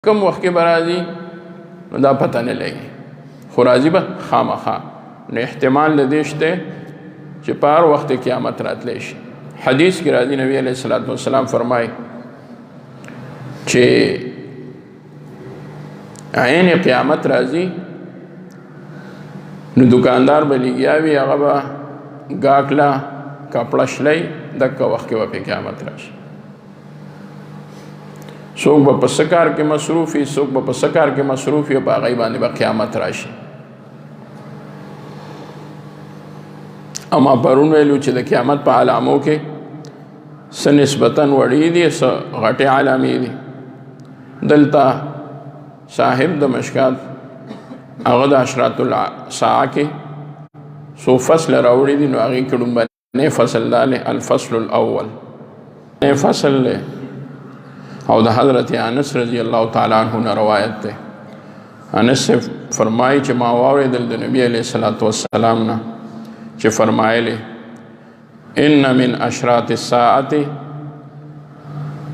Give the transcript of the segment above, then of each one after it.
کم وخت کې به راځي دا پته نه لګي، خو راځي به خامخا. نو احتمال د دې شته چې په هر وخت قیامت راتلی شي. حدیث کې راځي نبی علیه الصلاۃ والسلام فرمایي چې عین قیامت راځي نو دکاندار به لګیا وي، هغه به ګاکله کپړه شلی، دکه وخت کې به په قیامت راشي. څوک به په څه کار کې مصروف وي، څوک به په څه کار کې مصروف وي، په هغې باندې به قیامت راشي. اما پرون ویلو چې د قیامت په علامو کې څه نسبتاً وړې دي، څه غټې علامې دي. دلته صاحب د مشکات هغه د اشراط الساعه کې څو فصل راوړي دي، نو هغې کې لومبنی فصل دا دی الفصل الاول فصل دی، او د حضرت انس رضی الله تعالی عنہ نه روایت دی. انس سے فرمایي چې ما واورېدل د نبی علیه الصلاۃ والسلام نه چې فرمایلی ان من اشراط الساعة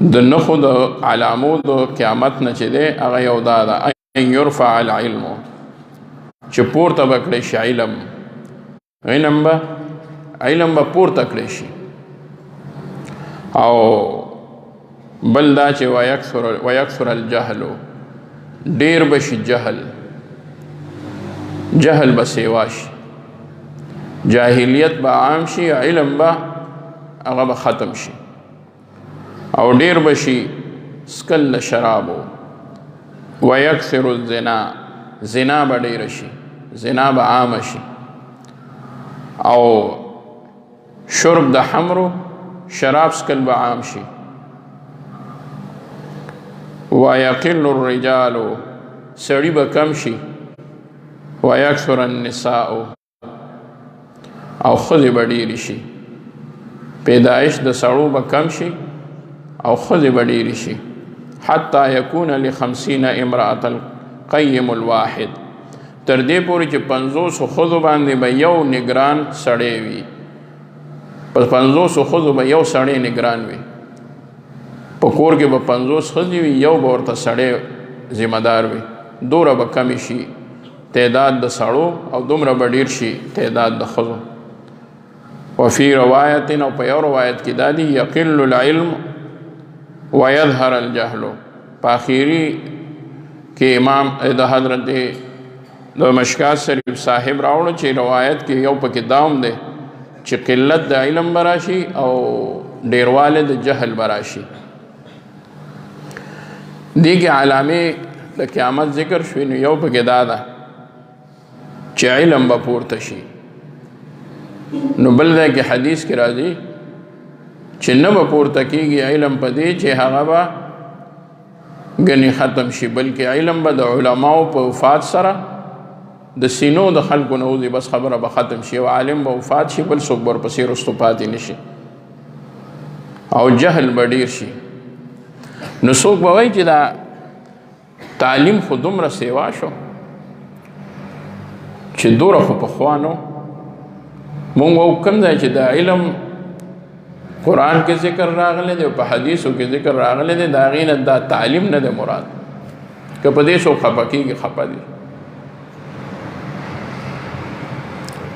د نښو د علامو د قیامت نه چې دی هغه یو دا ده ان یرفع العلم، چې پورته به کړی شي علم، علم به پورته کړی شي. او بل دا چې ویکثر الجهل، ډیر به شي جهل به سیوا شي، جاهلیت به عام شي، علم به هغه به ختم شي. او ډیر به شي سکل شرابو. ویکثر الزنا، زنا به ډیر شي، زنا به عام شي. او شرب د حمرو، شراب سکل به عام شي. ویقل الرجال، سړي به کم شي. ویکثر النساء، او ښځې به ډېرې شي. پیدایش د سړو به کم شي او ښځې به ډېرې شي. حتی یکون ل50 امرأة القیم الواحد، تر دې پورې چې 50 ښځو باندې به یو نگران سړی وي. په 50 ښځو به یو سړی نگران وي. په کور کې به 50 ښځې وي، یو به ورته سړی ذمه دار وي. دومره به کمی شي تعداد د سړو، او دومره به ډېر شي تعداد د ښځو. وفي روایت، او په یو روایت کې دا دی یقل العلم ویظهر الجهل. په آخري کې امام د حضرت د مشکات شریف صاحب راوړو چې روایت کې یو پکې داوم دی چې قلت د علم براشي او ډیرواله د جهل براشي. دې کې علامې د قیامت ذکر شوي، نو یو پکې دا ده چې علم به پورته شي. نو بل ځای کې حدیث کې راځي چې نه به پورته کېږي علم په دې چې هغه به ګنې ختم شي، بلکې علم به د علماو په وفات سره د سینو د خلکو نه وځي، بس خبره به ختم شي، او عالم به وفات شي، بل څوک به ورپسې رستو پاتې نه شي، او جهل به ډېر شي. نو څوک به وایي چې دا تعلیم خو دومره سیوا شو چې دوره خو پخوا نو. مونږ وو کوم ځای چې د علم قرآن کې ذکر راغلی دی او په حدیثو کې ذکر راغلی دی، د هغې نه دا تعلیم نه دی مراد. که په دې څوک خفه کېږي خفه دي.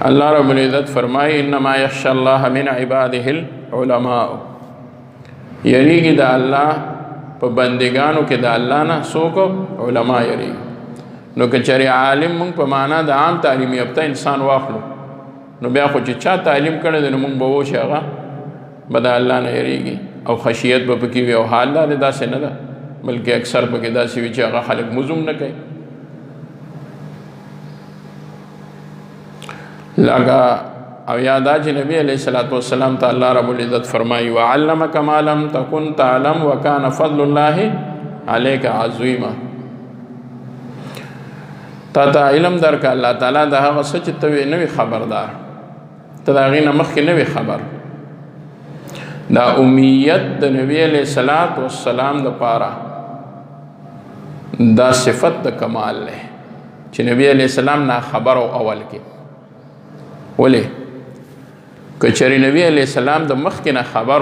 الله رب العزت فرمایي انما یخشى الله من عباده العلماء، یریږي د الله په بندگانو کې د الله نه څوک علما یریږي. نو که چېرې عالم مونږ په معنا د عام تعلیم یافته انسان واخلو، نو بیا خو چې چا تعلیم کړی دی نو مونږ به وو چې هغه به د الله نه یریږي او خشیت به پکې وي. او حال دا دی داسې نه ده، بلکې اکثر پکې داسې وي چې هغه خلک مزوم نه کوي. لکه او یادا چې نبی علیہ الصلوۃ والسلام ته الله رب العزت فرمایي وعلمک ما لم تکن تعلم وکان فضل الله علیک عظیما. تا ته علم درک الله تعالی د هغه څه چې ته نه وي خبردار، ته د هغې نه مخکې نه وي خبر. دا امیت د نبی علیہ الصلوۃ والسلام دپاره دا صفت د کمال دی چې نبی علیہ السلام نه خبر او اول کې. ولې که چېرې نبی علیہ السلام د مخکې نه خبر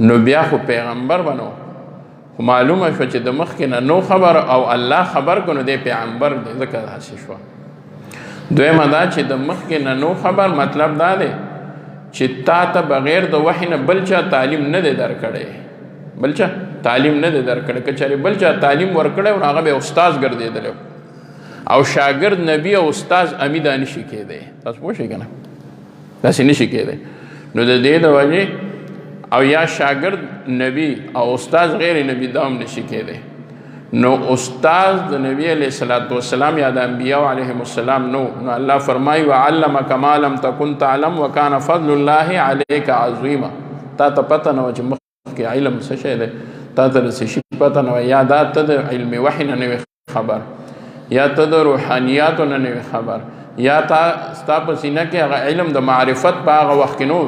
نو بیا خو پیغمبر بنو، معلومه شو چې د مخکې نه نو خبر او الله خبر کو نو دی پیغمبر دی ځکه داسې شو. دویمه دا چې د مخکې نه نو خبر مطلب دا دی چې تا ته بغیر د وحی نه بل چا تعلیم نه دی درکړی، بل چا تعلیم نه دی درکړی. که چېرې بل چا تعلیم ورکړی نو هغه به استاد ګرځېدلی او شاګرد نبی او استاد امی دا نشي کېدی. تاسو پوه شئ که نه؟ داسې نشي کېدی. نو د دې د وجې او یا شاگرد نبی او استاد غیر نبی دا هم نشي کېدی. نو استاد د نبی علیه السلام یا د انبیاء علیهم السلام نو الله فرمایي وعلمک ما لم تکن تعلم وکان فضل الله علیک عظیما. تا ته پته نه وه چې مخکې علم څه شی دی، تا ته د څه شي پته نه وه، یا دا ته د علم وحی نه وې خبر، یا ته د روحانیاتو نه وې خبر، یا ستا په سینه کې هغه علم د معرفت په هغه وخت کې نو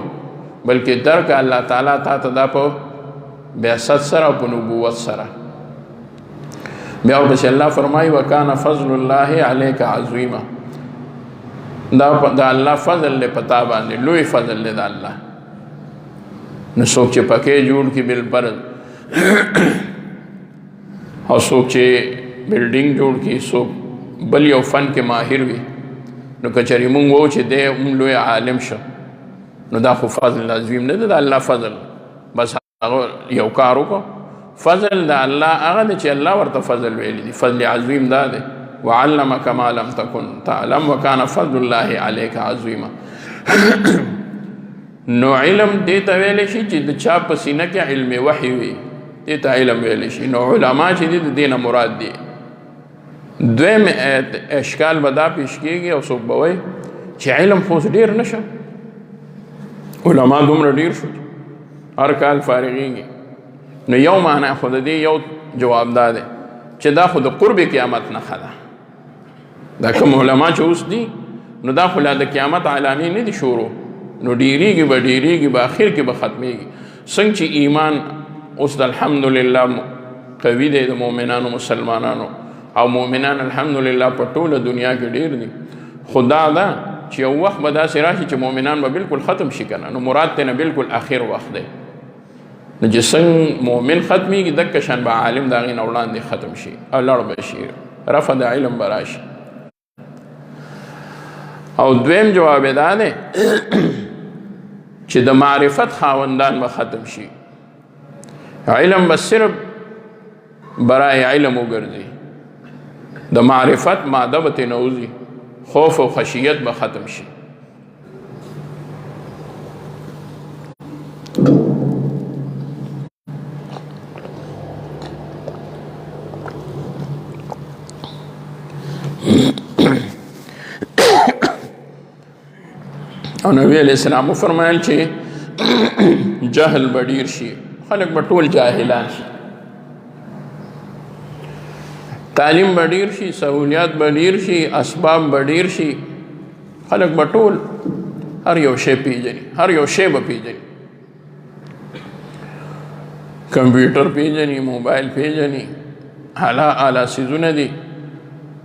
بلکې درک الله تعالی تا ته دا په بعثت سره او په نبوت سره. بیا ورپسې الله فرمایي وکان فضل الله علیک عظیما. دا الله فضل دی په تا باندې، لوی فضل دی د الله. نو څوک چې پکې جوړ کړي بالفرض او څوک چې بلډینګ جوړ کړي، څوک بل یو فن کې ماهر وي، نو که چېرې مونږ وو چې دی هم لوی عالم شو نو دا خو فضل عظیم نه دی، د الله فضل. بس هغه یو کار وکړو. فضل د الله هغه دی چې الله ورته فضل ویلی دی. فضل عظیم دا دی وعلمک ما لم تکن تعلم وکان فضل الله علیک عظیما. نو علم دې ته ویلی شي چې د چا په سینه کې علم وحی وي، دې ته علم ویلی شي. نو علما چې دي د دې نه مراد دي. دویم اشکال به دا پیش کېږي او څوک به وایي چې علم خو ډېر نشه، علما دومره ډېر شو هر کال فارغېږي. نو یو معنی خو د دې یو جواب دا دی چې دا خو د قرب قیامت نښه ده. دا کوم علما چې اوس دي نو دا خو لا د قیامت علامې نه دي شروع، نو ډېرېږي به ډېرېږي به اخر کې به ختمېږي. څنګه چې ایمان اوس د الحمدلله قوي دی د مؤمنانو مسلمانانو، او مؤمنان الحمدلله په ټوله دنیا کې ډېر دي، خدا دا چې یو وخت به داسې راشي چې مؤمنان به بالکل ختم شي که نه. نو مراد ته نه بالکل آخر وخت دی. نو چې څنګه مؤمن ختمېږي دکه شان به عالم د هغې نه وړاندې ختم شي او لړ به شي، رفع د علم به راشي. او دویم جواب دا دی چې د معرفت خاوندان به ختم شي، علم به صرف برای علم وګرځي، د معرفت ماده به ترې نه وځي، خوف او خشیت به ختم شي. او نبی علیہ السلام فرمایل چې جهل به ډېر شي، خلک به ټول جاهلان شي، تعلیم به ډېر شي، سهولیات به ډېر شي، اسباب به ډېر شي، خلک به ټول هر یو شی پیژني، هر یو شی به پیژني، کمپیوټر پیژني، موبایل پیژني، اعلی څیزونه دي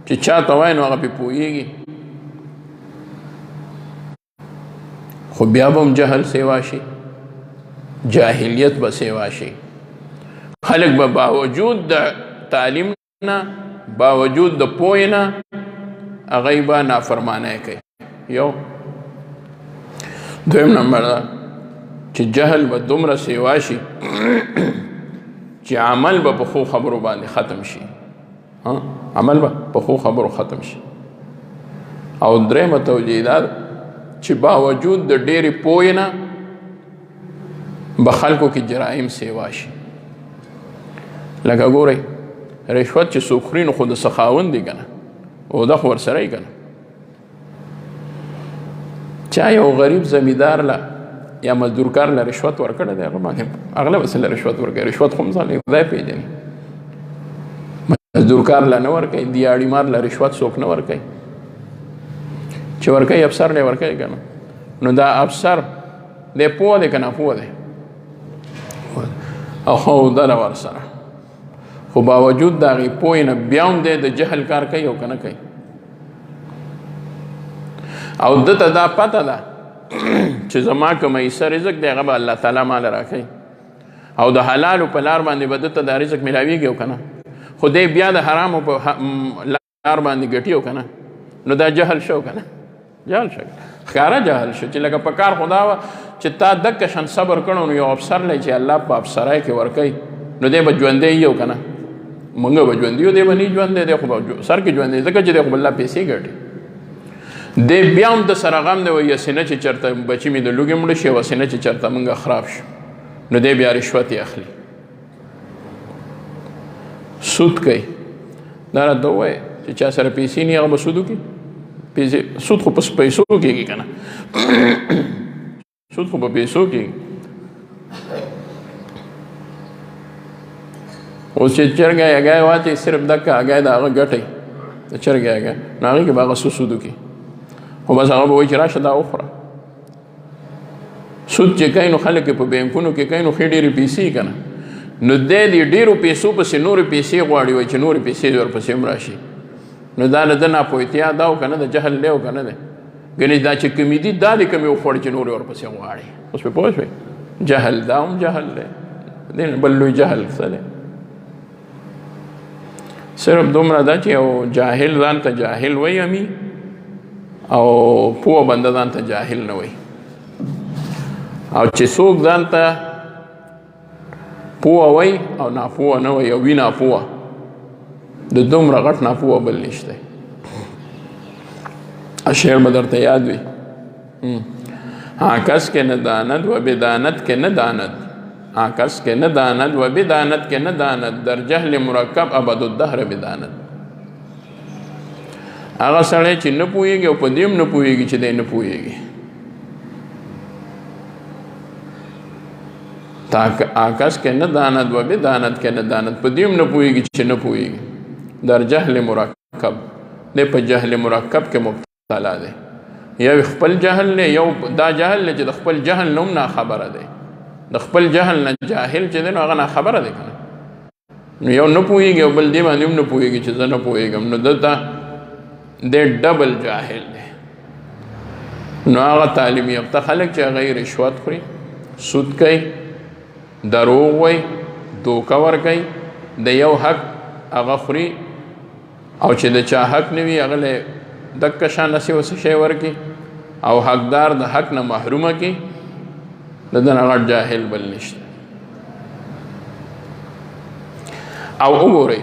چې چا ته وایي نو هغه پې پوهېږي. خو بیا به هم جهل سیوا شي، جاهلیت به سیوا شي. خلک به باوجود د تعلیم نه، باوجود د پوهې نه، هغوی به نافرمانۍ کوي. یو دویم نمبر دا چې جهل به دومره سیوا شي چې عمل به په ښو خبرو باندې ختم شي، عمل به په ښو خبرو ختم شي. او درېیمه توجیه دا چې باوجود د ډېرې پوهې نه به خلکو کې جرایم سیوا شي. لکه ګورئ رشوت چې څوک خوري نو خو د څه خاوند دی که نه، عهده خو ورسره یې که نه. چا یو غریب زمیندار له یا مزدورکار له رشوت ورکړی دی، هغه باندې اغلب له رشوت ورکوي. رشوت خو مثال خدای پېژني، مزدورکار له نه ورکوي، دیاړي مار له رشوت څوک نه ورکوي، چې ورکوي افسر له ورکوي که نه. نو دا افسر دی پوه دی که ناپوه دی، او عهده ده ورسره، خو باوجود د هغې پوهې نه بیا هم دی د جهل کار کوي او که نه کوي. او ده ته دا پته ده چې زما که میسر رزق دی هغه به الله تعالی ماله راکوي، او د حلال په لار باندې به دته د رزق ملاویږي او کنه، خو دی بیا د حرامو په لار باندې ګټي او کنه، نو دا جهل شو کنه، جهل شو، ښکاره جهل شو. چې لکه په کار خدا وه چې تا دکه شان صبر کړو نو یو افسر دی چې الله په افسرای کې ورکوي نو دی به ژوندی یو کنه، مونږ به ژوندي یو، دی به نه ژوندی، دی خو به سر کې ژوندی ځکه چې دی خو به الله پیسې ګټي. دی بیا هم د سره غم دی وایي هسې نه چې چېرته بچي مې د لوږې مړه شي او هسې نه چې چېرته مونږ خراب شو، نو دی بیا رشوت یې اخلي، سود کوي. دا راته ووایه چې چا سره پیسې نه هغه به سود وکړي؟ سود خو په پیسو کېږي که نه، سود خو په پیسو کېږي. اوس چې چرګه هګۍ واچوي صرف دکه هګۍ د هغه ګټئ د چرګې هګۍ، نو هغې کې به هغه سود وکړي، خو بس هغه به وایي چې راشه دا وخوره. سود چې کوي نو خلک یې په بینکونو کې کوي نو ښې ډېرې پیسې که نه، نو دی د ډېرو پیسو پسې نورې پیسې غواړي، وایي چې نورې پیسې ورپسې هم راشي. نو دا نه د ناپوهتیا دا او که نه د جهل دی او که نه دی، ګنې دا چې کمې دي دا د کمې وخوړي چې نورې ورپسې غواړي. اوس پې پوه شوې؟ جهل دا هم جهل دی، دی نه بل لوی جهل څه دی؟ صرف دومره ده چې یو جاهل ځان ته جاهل وایي امي، او پوه بنده ځان ته جاهل نه وایي. او چې څوک ځان ته پوه وایي او ناپوه نه وایي او وي ناپوه، د دومره غټ ناپوه بل نشته. شعر به درته یاد وي، کس کې نه داند و بدانت کې نه داند، کس کې نه داند و بدانت کې نه داند، در جهل مرکب ابد الدهر بداند. هغه سړی چې نه پوهېږي او په دې هم نه پوهېږي چې دی نه پوهېږي. کس کې نه داند و بدانت کې نه داند، په دې هم نه پوهېږي چې نه پوهېږي. در جهل مرکب دی، په جهل مرکب کې مبتلا دی. یو خپل جهل دی، یو دا جهل دی چې د خپل جهل نه هم ناخبره دی، د خپل جهل نه جاهل چې دی نو هغه ناخبره دی که نه، نو یو نه پوهېږي او بل دې باندې هم نه پوهېږي چې زه نه پوهېږم، نو دلته دی ډبل جاهل دی. نو هغه تعلیم یافته خلک چې هغه یې رشوت خوري، سود کوي، دروغ وایي، دوکه ورکوي، د یو حق هغه خوري، او چې د چا حق نه وي هغه له دکه شان هسې ورڅه شی ورکړي او حقدار د حق نه محرومه کړي، د ده نه غټ جاهل بل نشته. او وګورئ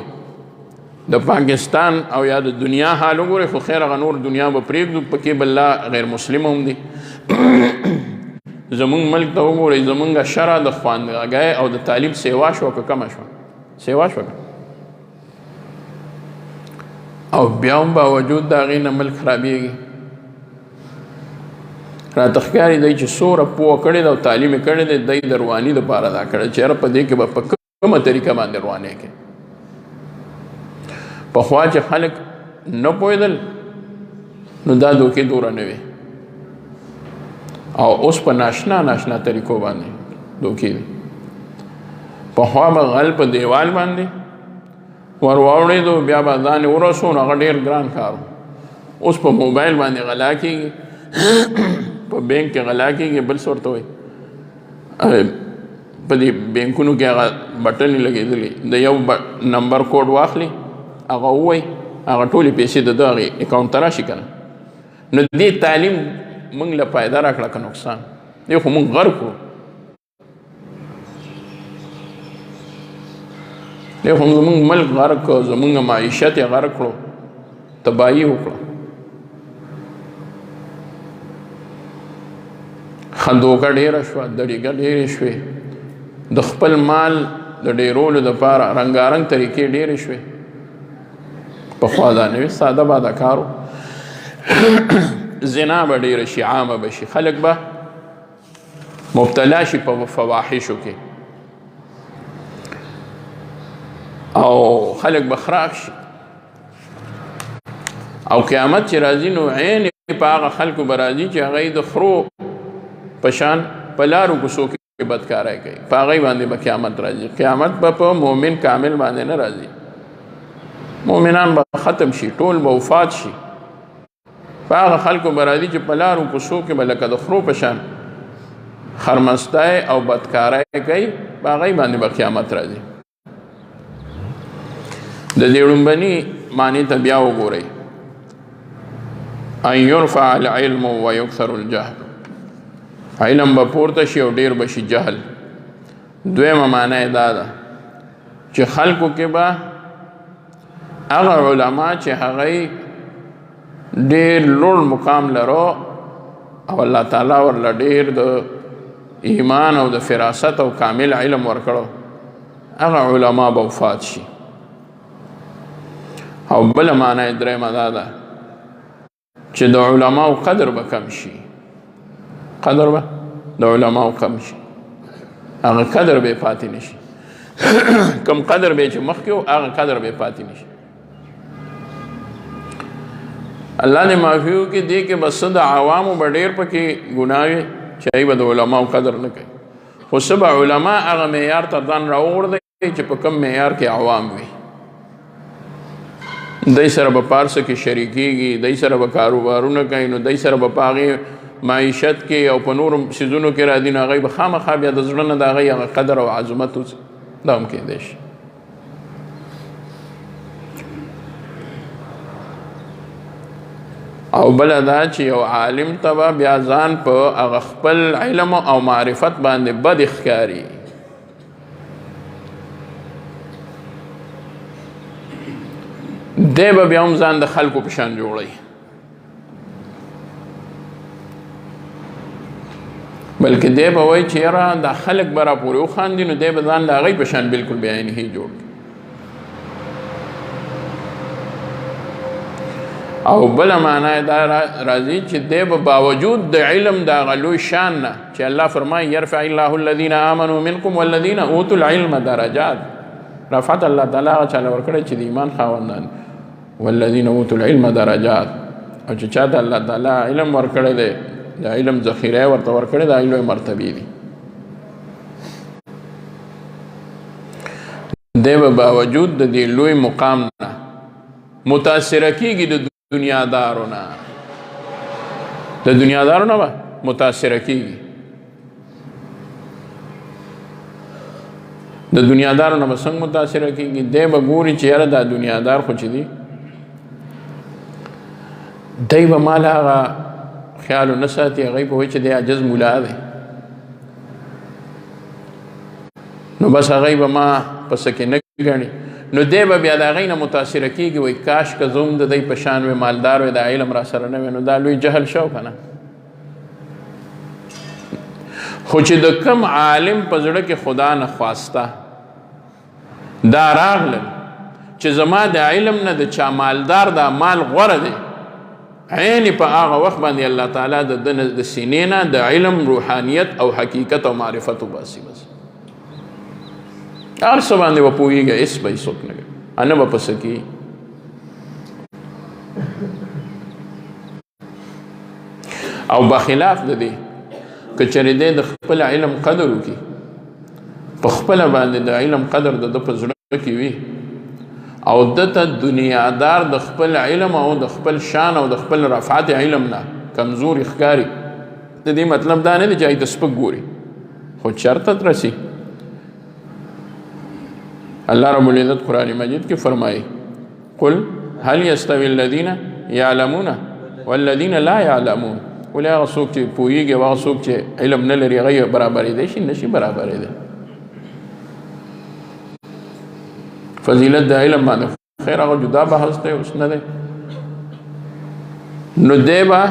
د پاکستان او یا د دنیا حال وګورئ، خو خیر هغه نور دنیا به پرېږدو، پکې به الله غیر مسلم هم دي. زمونږ ملک ته وګورئ، زمونږ شرع د خواندګۍ او د تعلیم سیوا شوه که کمه شوه؟ سیوا شوه. او بیا هم باوجود د هغې نه ملک خرابېږي. راته ښکاري دی چې څومره پوه کړې ده او تعلیم یې کړی دی، دی د رواني دپاره دا کړی چې یاره په دې کې به په کومه طریقه باندې روانۍ کې. پخوا چې خلک نه پوهېدل نو دا دوکې دوره نه وې، او اوس په ناشنا ناشنا طریقو باندې دوکې دي. پخوا به غل په دیوال باندې ور واوړېدو بیا به ځان یې ورسو نو هغه ډېر ګران کار و. اوس په موبایل باندې غلا کېږي، په بینک کې غلا کېږي، بل څه ورته وایي، په دې بینکونو کې هغه بټنې لګېدلي، د یو نمبر کوډ واخلي هغه ووایي، هغه ټولې پیسې د ده هغې اکاونټ ته راشي که نه. نو دې تعلیم موږ له فایده را کړه که نقصان؟ دې خو موږ غرق کړو، دې خو زموږ ملک غرق کړو، زموږ معیشت یې غرق کړو، تباهي وکړه. دوکه ډېره شوه، دړیګه ډېرې شوې، د خپل مال د ډېرولو دپاره رنګارنګ طریقې ډېرې شوې. پخوا دا نه وي، ساده باده کار و. زنا به ډېره شي، عامه به شي، خلک به مبتلا شي په فواحشو کې، او خلک به خراب شي. او قیامت چې راځي نو عین په هغه خلکو به راځي چې هغه یې د خرو پشان په لارو کوڅو کې بدکاری کوي، په هغې باندې به قیامت راځي. قیامت به په مؤمن کامل باندې نه راځي، مؤمنان به ختم شي، ټول به وفات شي. په هغه خلکو به راځي چې په لارو کوڅو کې به لکه د خرو پشان خرمستای او بدکارای کوي په هغې باندې به قیامت راځي. د دې لومبني معنی ته بیا وګورئ، ان یرفع العلم ویکثر الجهل، علم به پورته شي او ډیر به شي جهل. دویمه معنی دا ده چې خلکو کې به هغه علما چې هغه ډیر لوړ مقام لرو او الله تعالی ورله ډیر د ایمان او د فراست او کامل علم ورکړو، هغه علما به وفات شي. او بل معنی درېیمه دا ده چې د علماو قدر به کم شي، قدر به د علماو کم شي، هغه قدر به پاتې نشي. کم قدر به چې مخکې و هغه قدر به پاتې نشي. الله دې معافي وکړي. دې کې بس د عوامو به ډېر پکې ګناه وي چې هغوی به د علماو قدر نه کوي، خو څه به علما هغه معیار ته ځان راوغورځوي چې په کم معیار کې عوام وي. دای سره به پارسه کې شریکېږي، دای سره به کاروبارونه کوي، نو دای سره به په هغې معیشت کې او په نورو څیزونو کې راځي، نو هغوی به خامخا بیا د زړه نه د هغوی هغه قدر او عظمت دا هم کېدی شي. او بله دا چې یو عالم ته به بیا ځان په هغه خپل علم او معرفت باندې بد ښکاري. دی به بیا هم ځان د خلکو په شان جوړوي، بلکې دی به وایي چې یاره دا خلک به راپورې وخاندي، نو دی به ځان د هغوی په شان بلکل بیانې جوړ کړي. او بله معنی دا راځي چې دی به باوجود د علم د هغه لوی شان نه چې الله فرمایي یرفع الله الذین آمنوا منکم والذین اوتوا العلم درجات، رفعت الله تعالی هغه چاله ورکړی چې د ایمان خاوندان والذین اوتوا العلم درجات، او چې چاته الله تعالی علم ورکړی دی د علم ذخیره ورته ورکړی د لوی مرتبې دي. دی به باوجود د دې لوی مقام نه متاثره کېږي، د دنیادارو نه به متاثره کېږي، د دنیادارو نه به څنګه متاثره کېږي؟ دی به ګوري چې یاره دا دنیادار خو چې دي دی به مال هغه خیال نه ساتي، هغوی په وایي چې دی عجز ملا دی، نو بس هغوی به ما پسه کې نه ګڼي، نو دی به بیا د هغوی نه متاثره کېږي، وایي کاش که زه هم د دی په شان وی مالدار وی، دا علم را سره نه وی، نو دا لوی جهل شو که نه. خو چې د کم عالم په زړه کې خدا نه خواسته دا راغلل چې زما د علم نه د چا مالدار دا مال غوره دی، عین په هغه وخت باندې الله تعالی د سینې نه د علم روحانیت او حقیقت او معرفت وباسي. بس هر څه باندې به پوهېږي، هېڅ به یې څوک نه کوي، نه به پسه کېږي. او بخلاف د دې که چېرې دی د خپل علم قدر وکړي، په خپله باندې د علم قدر د ده په زړه کې وي، او دته دنیادار د خپل علم او د خپل شان او د خپل رفعت علم نه کمزوري ښکاري، د دې مطلب دا نه دی چې د سپک ګوري، خو چرته رسي. الله رب العزت قرآن مجید کې فرمایي قل هل يستوي الذين يعلمون والذين لا يعلمون، ولې هغه څوک چې پوهېږي او هغه څوک چې علم نه لري هغوی برابرېدی شي؟ نشي برابرېدی. فضیلت د علم باندې خیر هغه جدا بحث دی، اوس نه دی. نو دی به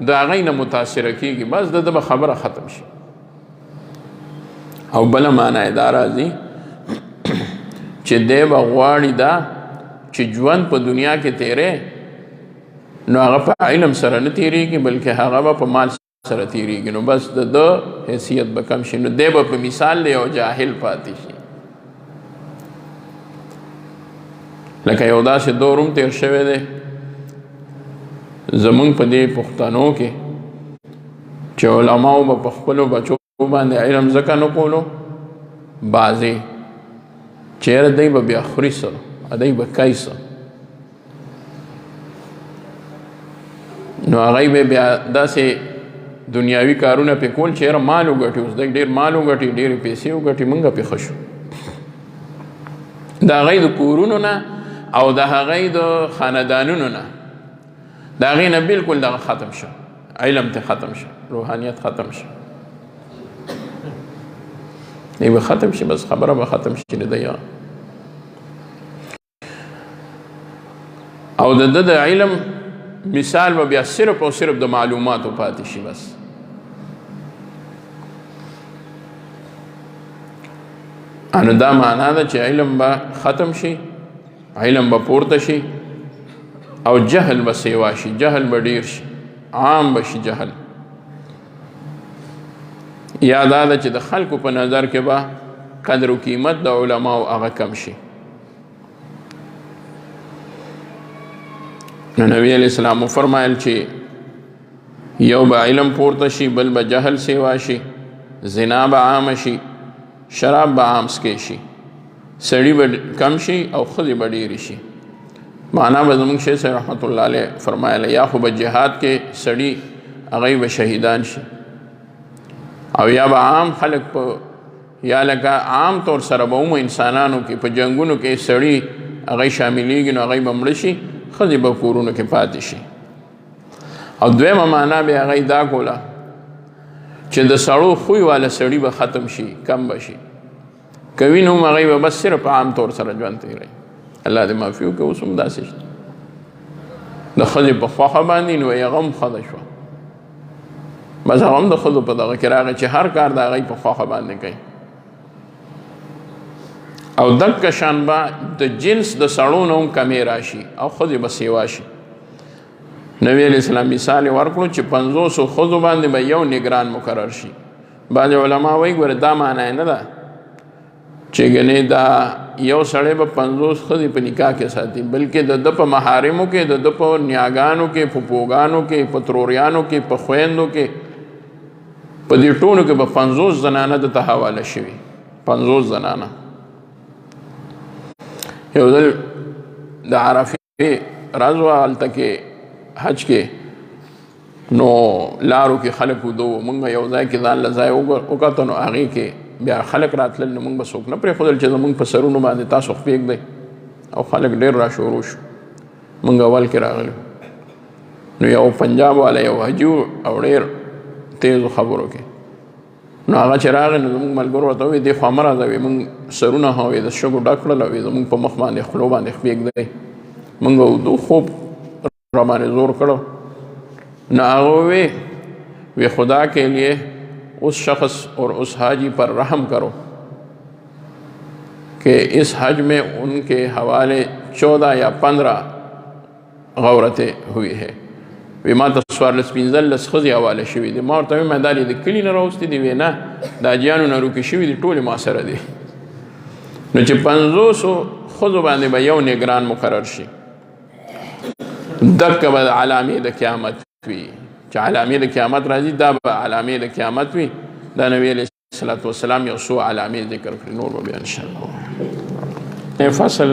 د هغوی نه متاثره کېږي، بس د ده به خبره ختم شي. او بله معنی دا راځي چې دی به غواړي دا چې ژوند په دنیا کې تیری، نو هغه په علم سره نه تیریږي بلکې هغه به په مال سره تیریږي، نو بس د ده حیثیت به کم شي، نو دی به په مثال دی یو جاهل پاتې شي. لکه یو داسې دور هم تیر شوی دی زمونږ په دې پښتنو کې چې علماو به په خپلو بچو باندې علم ځکه نه کولو، بعضې چېره دی به بیا خوري څه، دی به کوي څه، نو هغوی به بیا داسې دنیاوي کارونه پې کول چې یاره مال وګټي. اوس دی ډېر مال وګټي، ډېرې پیسې وګټي، موږ پې ښه شو. د هغوی د کورونو نه او د هغوی د خاندانونو نه د هغې نه بلکل دغه ختم شو، علم ته ختم شو، روحانیت ختم شو. دی به ختم شي، بس خبره به ختم شي د دی. او د ده د علم مثال به بیا صرف او صرف د معلوماتو پاتې شي. بس انو دا معنا ده چې علم به ختم شي، علم به پورته شي او جهل به سیوا شي، جهل به ډیر شي، عام به شي جهل. یا دا ده چې د خلکو په نظر کې به قدر و قیمت د علماو هغه کم شي. نو نبی علیہ السلام فرمایل چې یو به علم پورته شي، بل به جهل سیوا شي، زنا به عام شي، شراب به عام سکې شي، سړي به کم شي او ښځې به ډېرې شي. معنا به زموږ شیخ صاحب رحمت الله علیه فرمایله یا خو به جهاد کې سړي هغوی به شهیدان شي، او یا به عام خلک په یا لکه عام طور سره به عموم انسانانو کې په جنګونو کې سړي هغوی شاملیږي نو هغوی به مړه شي، ښځې به کورونو کې پاتې شي. او دویمه معنا به هغوی دا کوله چې د سړو خوی والا سړي به ختم شي، کم به شي، کوي نو هم هغوی به بس صرف عام طور سره ژوند تېروي. الله دې معافي وکړي. اوس هم داسې شته د ښځې په خوښه باندې نو هغه هم ښځه شوه، بس هغه هم د ښځو په دغه کې راغی چې هر کار د هغوی په خوښه باندې کوي. او دغه شان به د جنس د سړو نه هم کمې راشي او ښځې به سیوا شي. نبی علیہ السلام مثال ورکړو چې 500 ښځو باندې به یو نگران مقرر شي. بعض علما وایي ګوره دا معنی نه ده چې ګنې دا یو سړی به 500 ښځې په نکاح کې ساتي، بلکې د ده په محارمو کې، د ده په نیاګانو کې، په پوګانو کې، په تروریانو کې، په خویندو کې، په دې ټولو کې به 50 زنانه د ته حواله شوي. 50 زنانه. یو ځل د عرفې ورځ وه، هلته کې حج کې نو لارو کې خلک ودو، مونږ یو ځای کې ځان له ځای وکتو، نو هغې کې بیا خلک راتلل، نو مونږ به څوک نه پرېښودل چې زمونږ په سرونو باندې تاسو پرېږدئ. او خلک ډېر را شروع شو. مونږ اول کې راغلو نو یو پنجاب والا یو حجي او ډېر تیزو خبرو کې، نو هغه چې راغی نو زمونږ ملګرو ورته ووایي دې خوا مه راځه، وایي مونږ سرونه هغه د شګو ډک کړل او زمونږ په مخ باندې خولو باندې پرېږدئ. مونږ ودو خوب را باندې زور کړو. نو هغه وی خدا کے لیے اس شخص اور اس حاجی پر رحم کرو کہ اس حج میں ان کے حوالے 14 یا 15 غورتیں ہوئی ہے. وی ما ته 15 ښځې حواله شوي دي. ما ورته ویل ما دا د کلي نه راوستي دي؟ وی نه، د حاجیانو نه روکې شوي دي، ټولې ما سره دي. نو چې 500 ښځو باندې به یو نگران مقرر شي، دکه به علامې د قیامت وي. چې علامې د قیامت راځي دا به علامې د قیامت وي. دا نبی علیه السلام یو څو علامې ذکر کړي، نور به بیا انشاءالله فصل